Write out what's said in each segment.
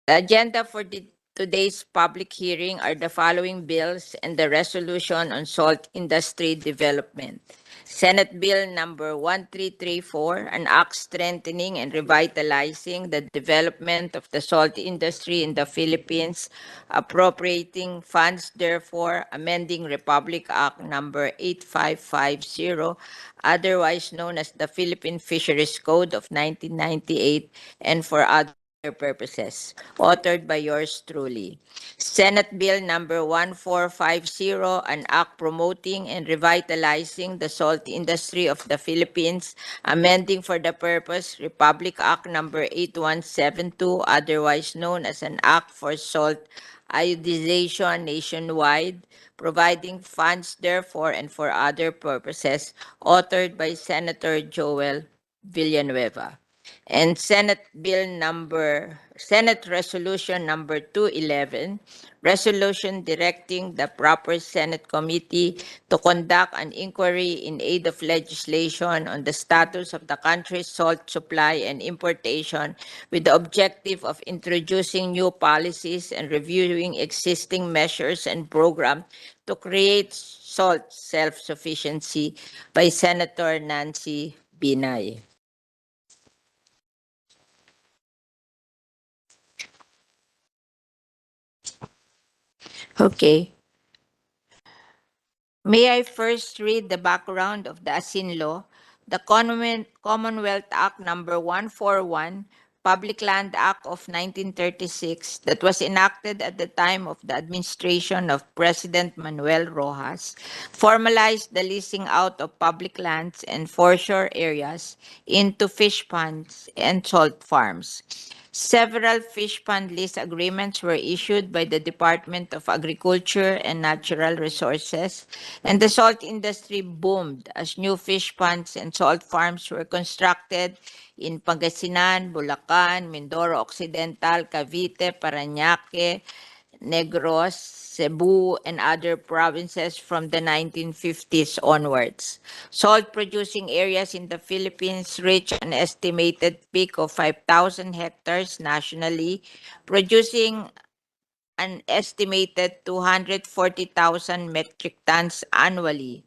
The agenda for today's public hearing are the following bills and the resolution on salt industry development. Senate Bill number 1334, an act strengthening and revitalizing the development of the salt industry in the Philippines, appropriating funds therefore, amending Republic Act number 8550, otherwise known as the Philippine Fisheries Code of 1998, and for other purposes, authored by yours truly. Senate Bill number 1450, an act promoting and revitalizing the salt industry of the Philippines, amending for the purpose Republic Act number 8172, otherwise known as an act for salt iodization nationwide, providing funds therefore and for other purposes, authored by Senator Joel Villanueva. And Senate Resolution number 211, resolution directing the proper Senate committee to conduct an inquiry in aid of legislation on the status of the country's salt supply and importation with the objective of introducing new policies and reviewing existing measures and programs to create salt self-sufficiency by Senator Nancy Binay. Okay. May I first read the background of the ASIN law? The Commonwealth Act number 141, Public Land Act of 1936, that was enacted at the time of the administration of President Manuel Rojas, formalized the leasing out of public lands and foreshore areas into fish ponds and salt farms. Several fish pond lease agreements were issued by the Department of Agriculture and Natural Resources, and the salt industry boomed as new fish ponds and salt farms were constructed in Pangasinan, Bulacan, Mindoro Occidental, Cavite, Parañaque, Negros, Cebu, and other provinces from the 1950s onwards. Salt producing areas in the Philippines reached an estimated peak of 5,000 hectares nationally, producing an estimated 240,000 metric tons annually.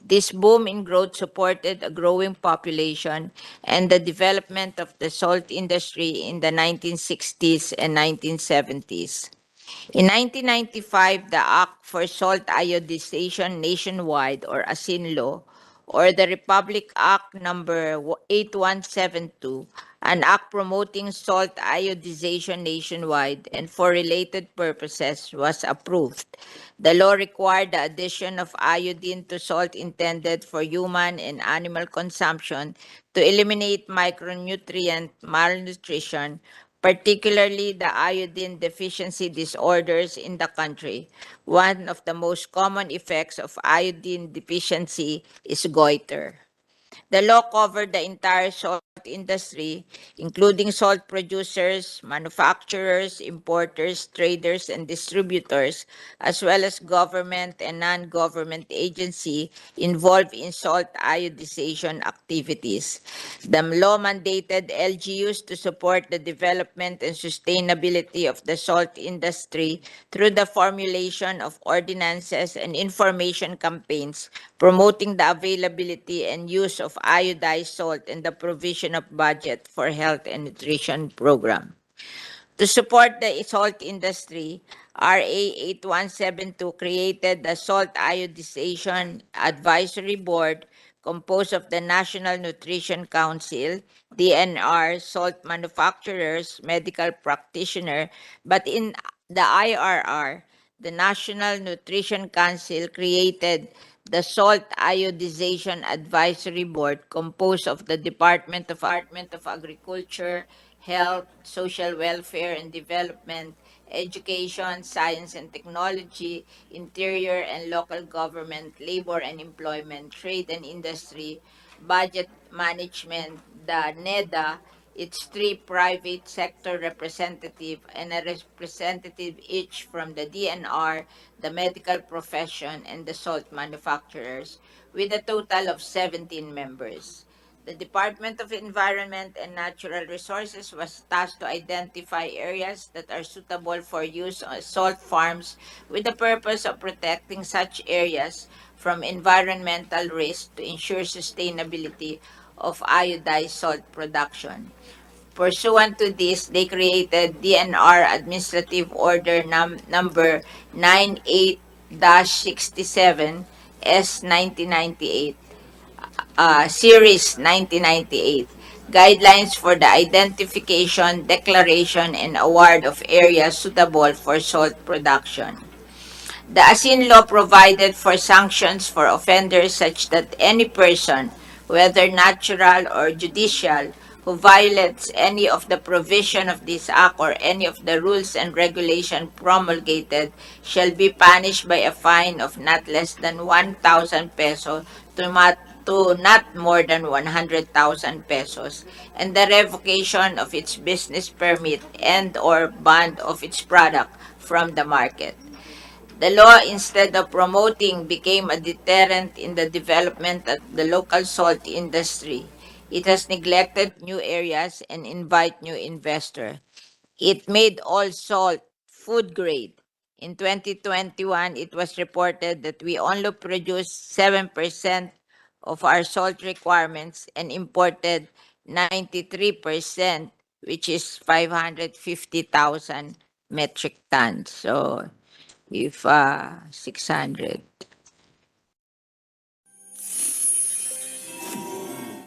This boom in growth supported a growing population and the development of the salt industry in the 1960s and 1970s. In 1995, the Act for Salt Iodization Nationwide, or ASIN Law, or the Republic Act number 8172, an act promoting salt iodization nationwide and for related purposes, was approved. The law required the addition of iodine to salt intended for human and animal consumption to eliminate micronutrient malnutrition, particularly the iodine deficiency disorders in the country. One of the most common effects of iodine deficiency is goiter. The law covered the entire salt industry, including salt producers, manufacturers, importers, traders, and distributors, as well as government and non-government agency involved in salt iodization activities. The law mandated LGUs to support the development and sustainability of the salt industry through the formulation of ordinances and information campaigns promoting the availability and use of iodized salt and the provision of budget for health and nutrition program. To support the salt industry, RA 8172 created the Salt Iodization Advisory Board composed of the National Nutrition Council, DNR, salt manufacturers, medical practitioner, but in the IRR, the National Nutrition Council created the Salt Iodization Advisory Board composed of the Department of Agriculture, Health, Social Welfare and Development, Education, Science and Technology, Interior and Local Government, Labor and Employment, Trade and Industry, Budget Management, the NEDA, its three private sector representative and a representative each from the DNR, the medical profession, and the salt manufacturers, with a total of 17 members. The Department of Environment and Natural Resources was tasked to identify areas that are suitable for use on salt farms with the purpose of protecting such areas from environmental risk to ensure sustainability of iodized salt production. Pursuant to this, they created DNR Administrative Order number 98-67 S 1998, Series 1998, guidelines for the identification, declaration, and award of areas suitable for salt production. The Asin law provided for sanctions for offenders such that any person, whether natural or judicial, who violates any of the provision of this act or any of the rules and regulation promulgated shall be punished by a fine of not less than 1,000 pesos to not more than 100,000 pesos, and the revocation of its business permit and or ban of its product from the market. The law, instead of promoting, became a deterrent in the development of the local salt industry. It has neglected new areas and invite new investor. It made all salt food grade. In 2021, it was reported that we only produced 7% of our salt requirements and imported 93%, which is 550,000 metric tons. So if 600.